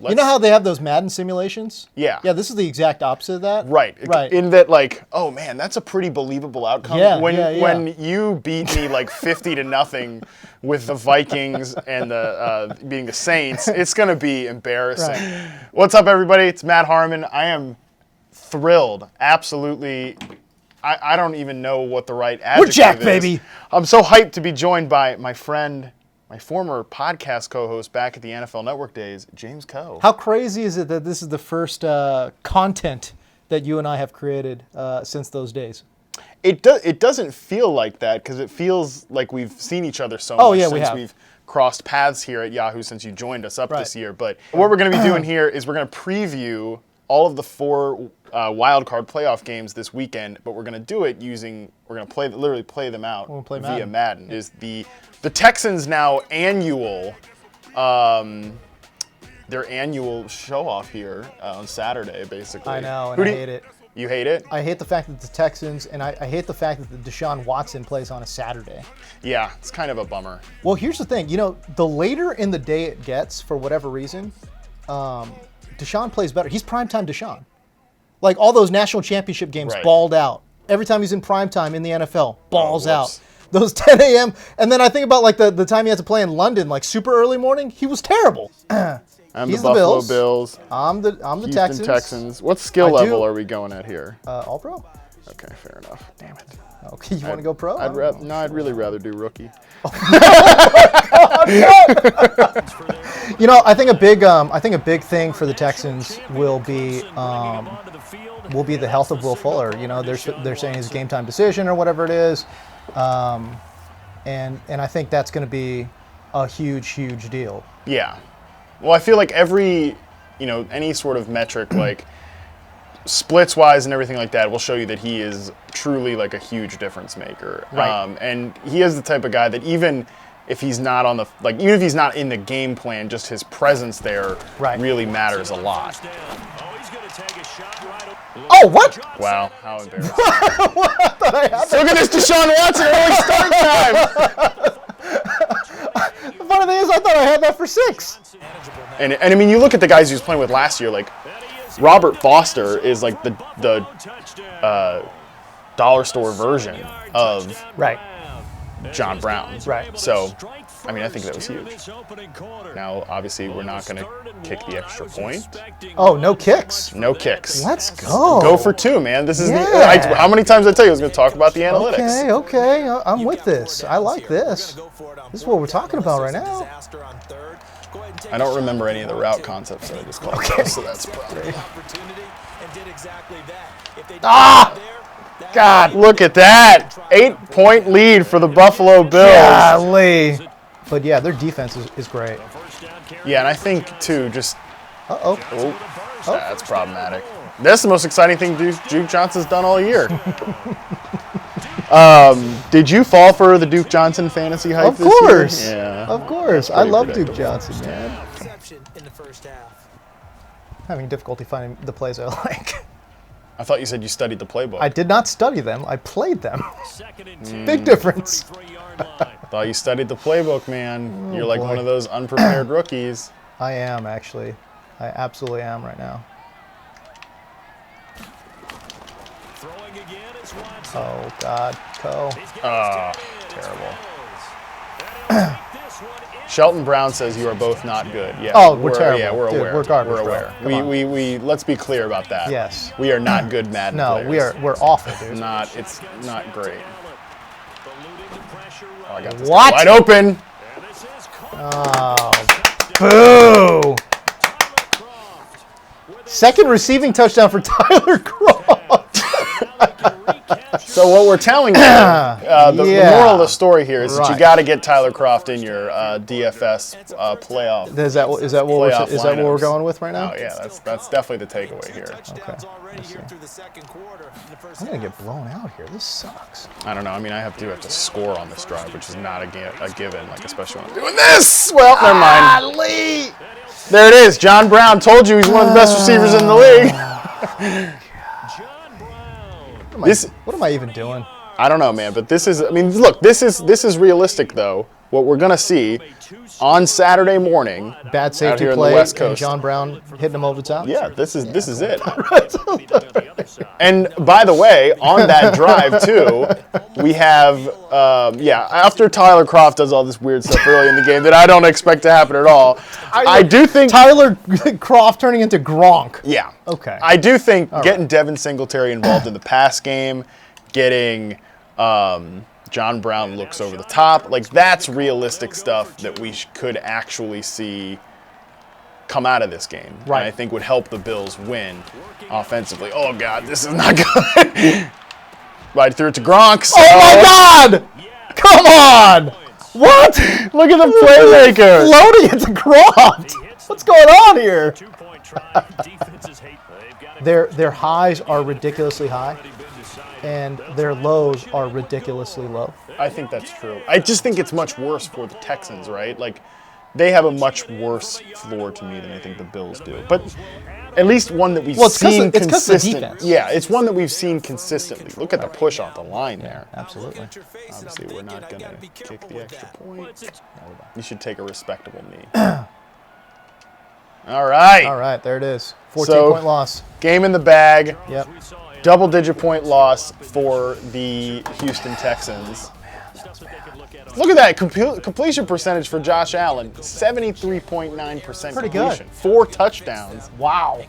You know how they have those Madden simulations? Yeah. Yeah, this is the exact opposite of that. Right. Right. In that, like, oh man, that's a pretty believable outcome. Yeah, when you beat me like 50-0 with the Vikings and the beating the Saints, it's gonna be embarrassing. Right. What's up, everybody? It's Matt Harmon. I am thrilled. Absolutely. I don't even know what the right adjective is. We're jacked, baby. I'm so hyped to be joined by my friend, my former podcast co-host back at the NFL Network days, James Koh. How crazy is it that this is the first content that you and I have created since those days? It doesn't feel like that because it feels like we've seen each other so much since we've crossed paths here at Yahoo since you joined us up this year. But what we're going to be doing here is we're going to preview all of the 4 wild card playoff games this weekend, but we're going to do it we're going to literally play them out via Madden. Is the Texans now annual their annual show off here on Saturday, basically. I know, and I hate it. You hate it? I hate the fact that the Texans, and I hate the fact that the Deshaun Watson plays on a Saturday. Yeah, it's kind of a bummer. Well, here's the thing. The later in the day it gets, for whatever reason, Deshaun plays better. He's primetime Deshaun. Like all those national championship games, balled out. Every time he's in primetime in the NFL, balls out. Those 10 a.m. And then I think about like the time he had to play in London, like super early morning. He was terrible. I'm the Buffalo Bills. I'm the Houston Texans. What skill level are we going at here? All pro. Okay, fair enough. Damn it. Okay, you want to go pro? I'd really rather do rookie. I think a big thing for the Texans will be the health of Will Fuller. They're saying it's a game time decision or whatever it is, and I think that's going to be a huge deal. Yeah. Well, I feel like every, any sort of metric like splits wise and everything like that will show you that he is truly like a huge difference maker. Right. And he is the type of guy that even if he's not even if he's not in the game plan, just his presence there really matters a lot. Oh, what? Wow, how embarrassing. Look at this Deshaun Watson early start time. The funny thing is, I thought I had that for 6. And I mean, you look at the guys he was playing with last year, like Robert Foster is like the dollar store version of John Brown. Right. So, I mean, I think that was huge. Now, obviously, we're not going to kick the extra point. Oh, no kicks. No kicks. Let's go. Go for 2, man. This is how many times did I tell you I was going to talk about the analytics? Okay. I'm with this. I like this. This is what we're talking about right now. I don't remember any of the route concepts that I just called. Okay. So that's a problem. God, look at that. 8-point lead for the Buffalo Bills. Golly. But yeah, their defense is great. Yeah, and I think, too, just... Uh-oh. That's problematic. That's the most exciting thing Duke Johnson's done all year. Did you fall for the Duke Johnson fantasy hype this year? Of course. Yeah. Of course. I love Duke Johnson, man. Having difficulty finding the plays I like. I thought you said you studied the playbook. I did not study them. I played them. Big difference. Thought you studied the playbook, man. You're like one of those unprepared rookies. I am, actually. I absolutely am right now. Oh, God. Koh. Terrible. Shelton Brown says you are both not good. Yeah. Oh, we're terrible. Yeah, we're aware. We're garbage. We're aware. We let's be clear about that. Yes. We are not good Madden players. we're awful, dude. It's not great. Oh, I got this What? wide open. Oh, boo! Second receiving touchdown for Tyler Croft. So what we're telling you, the moral of the story here is that you got to get Tyler Croft in your DFS playoff. Is that what we're going with right now? Oh yeah, that's definitely the takeaway here. Okay. I'm gonna get blown out here. This sucks. I don't know. I mean, I have to score on this drive, which is not a given, like especially when I'm doing this. Well, never mind. Lee. There it is. John Brown told you he's one of the best receivers in the league. What am I even doing? I don't know, man, but this is. I mean, look, this is realistic though. what we're going to see on Saturday morning. Bad safety play and John Brown hitting him over the top. Yeah, this is it. And by the way, on that drive too, we have after Tyler Kroft does all this weird stuff early in the game that I don't expect to happen at all. I do think Tyler Kroft turning into Gronk. Yeah. Okay. I do think getting Devin Singletary involved in the pass game, getting John Brown looks over the top, like that's realistic stuff that we could actually see come out of this game. Right. And I think would help the Bills win offensively. Oh, God, this is not good. Right through it to Gronk. So. Oh, my God! Come on! What? Look at the playmaker. Floating it to Kroft. What's going on here? Their highs are ridiculously high, and their lows are ridiculously low. I think that's true. I just think it's much worse for the Texans, right? Like, they have a much worse floor to me than I think the Bills do. But at least one that we've seen consistent. Yeah, it's one that we've seen consistently. Look at the push off the line there. Absolutely. Obviously, we're not going to kick the extra point. You should take a respectable knee. All right. All right, there it is. 14-point loss. Game in the bag. Yep. Double-digit point loss for the Houston Texans. Look at that completion percentage for Josh Allen, 73.9% Pretty completion. good. 4 touchdowns. Wow.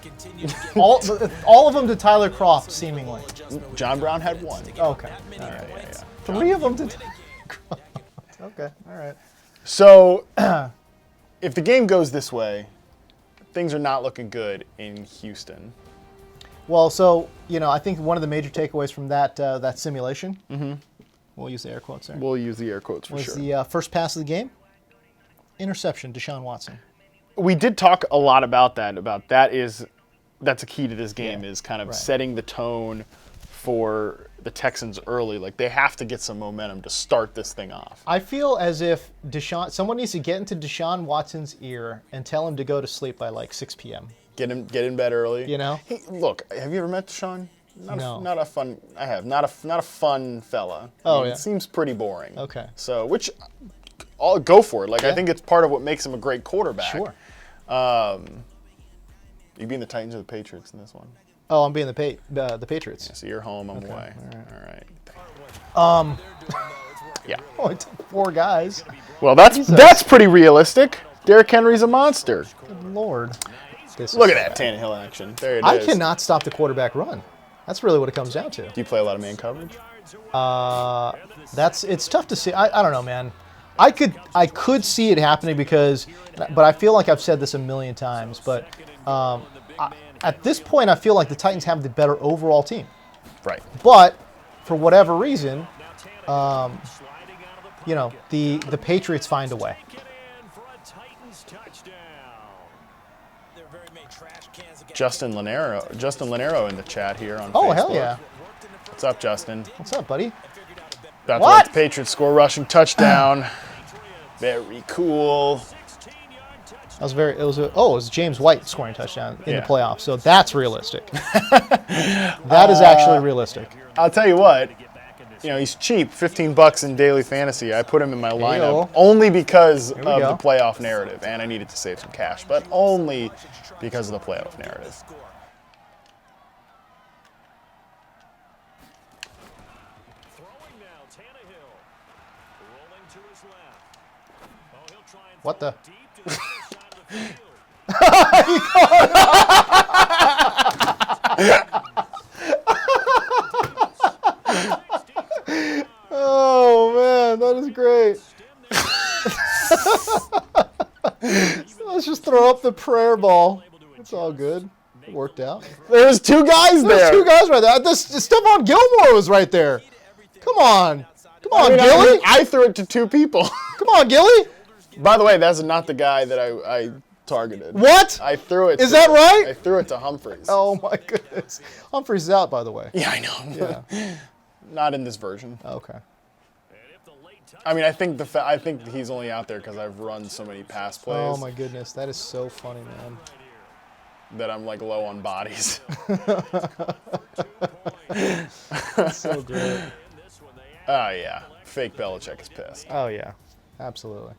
all of them to Tyler Kroft, seemingly. John Brown had 1. Okay. All right. Yeah. 3 of them to Tyler Kroft. Okay. All right. So, if the game goes this way, things are not looking good in Houston. Well, so, I think one of the major takeaways from that simulation, we'll use the air quotes there. We'll use the air quotes for sure. Was the first pass of the game, interception, Deshaun Watson. We did talk a lot about that. That's a key to this game is kind of setting the tone for the Texans early. Like, they have to get some momentum to start this thing off. I feel as if someone needs to get into Deshaun Watson's ear and tell him to go to sleep by like 6 p.m. Get in bed early. Hey, look, have you ever met Deshaun? No. Not a fun. I have not a fun fella. Oh, It seems pretty boring. Okay. So I'll go for it. Like I think it's part of what makes him a great quarterback. Sure. You being the Titans or the Patriots in this one? Oh, I'm being the Patriots. Yeah, so you're home. I'm away. All right. Yeah. Only took 4 guys. Well, that's pretty realistic. Derrick Henry's a monster. Good Lord. Look at that Tannehill action. There it is. I cannot stop the quarterback run. That's really what it comes down to. Do you play a lot of man coverage? It's tough to see. I don't know, man. I could see it happening but I feel like I've said this a million times. But at this point, I feel like the Titans have the better overall team. Right. But for whatever reason, the Patriots find a way. Justin Lanero in the chat here on Facebook. Oh, hell yeah. What's up, Justin? What's up, buddy? About to let the Patriots score rushing touchdown. Very cool. It was James White scoring a touchdown in the playoffs, so that's realistic. That is actually realistic. I'll tell you what, he's cheap, $15 in daily fantasy. I put him in my lineup only because of the playoff narrative, and I needed to save some cash, but only because of the playoff narrative. What the? Oh man, that is great. Let's just throw up the prayer ball. It's all good. It worked out. There's 2 guys there. There's 2 guys right there. Stephon Gilmore was right there. Come on. Gilly. I threw it to 2 people. Come on, Gilly. By the way, that's not the guy that I targeted. What? I threw it. Is that right? I threw it to Humphreys. Oh my goodness. Humphreys is out, by the way. Yeah, I know. Yeah. Not in this version. Okay. I mean, I think he's only out there because I've run so many pass plays. Oh my goodness, that is so funny, man. That I'm like low on bodies. That's so great. Oh yeah, fake Belichick is pissed. Oh yeah. Absolutely.